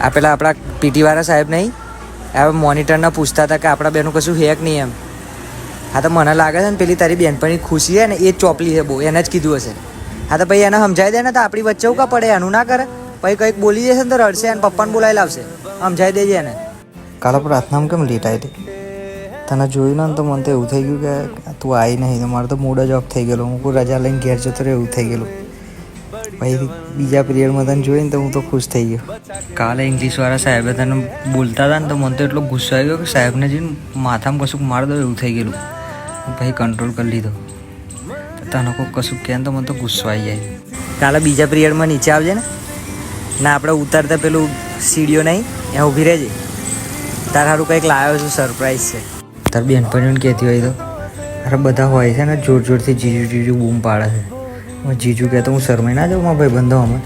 આ પેલા આપણા પીટીવાળા સાહેબ નહીં, આ મોનિટરના પૂછતા હતા કે આપણા બેનું કશું હેક નહીં એમ. હા તો મને લાગે છે ને પેલી તારી બેનપણી ખુશી છે ને એ જ ચોપલી છે બહુ, એને જ કીધું હશે. હા તો ભાઈ એને સમજાવી દે ને, તો આપણી વચ્ચે એવું કા પડે, એનું ના કરે. પછી કંઈક બોલી જશે ને તો રડશે અને પપ્પાને બોલાવી લાવશે. સમજાવી દેજે એને. કાલે પ્રાર્થનામાં કેમ લેટ આવી હતી? તને જોયું ને તો મને તો એવું થઈ ગયું કે તું આવી નહીં, તો મારો તો મૂડ જ ઓફ થઈ ગયેલો. હું કોઈ રજા લઈને ઘેર જતો રહ્યો એવું થઈ ગયેલું. પછી બીજા પિરિયડમાં તને જોઈને તો હું તો ખુશ થઈ ગયો. કાલે ઇંગ્લિશવાળા સાહેબે તને બોલતા હતા ને તો મને તો એટલો ગુસ્સો આવી ગયો કે સાહેબને જઈને માથામાં કશુંક મારી દો એવું થઈ ગયેલું. પછી કંટ્રોલ કરી લીધો. તને કોઈ કશું કહે ને તો મને તો ગુસ્સો આવી જાય. કાલે બીજા પિરિયડમાં નીચે આવજે ને. ના આપણે ઉતરતા પેલું સીડીઓ નહીં ત્યાં ઊભી રહેજે. તાર સારું કંઈક લાવ્યો છું, સરપ્રાઈઝ છે. તાર બેનપણીઓને કહેતી હોય તો અરે બધા હોય છે ને જોર જોરથી જીજુ જીજુ બૂમ પાડે છે. જીજુ કહે તો હું શરમાઈ ના જાઉં મારા ભાઈ બંધો અમે.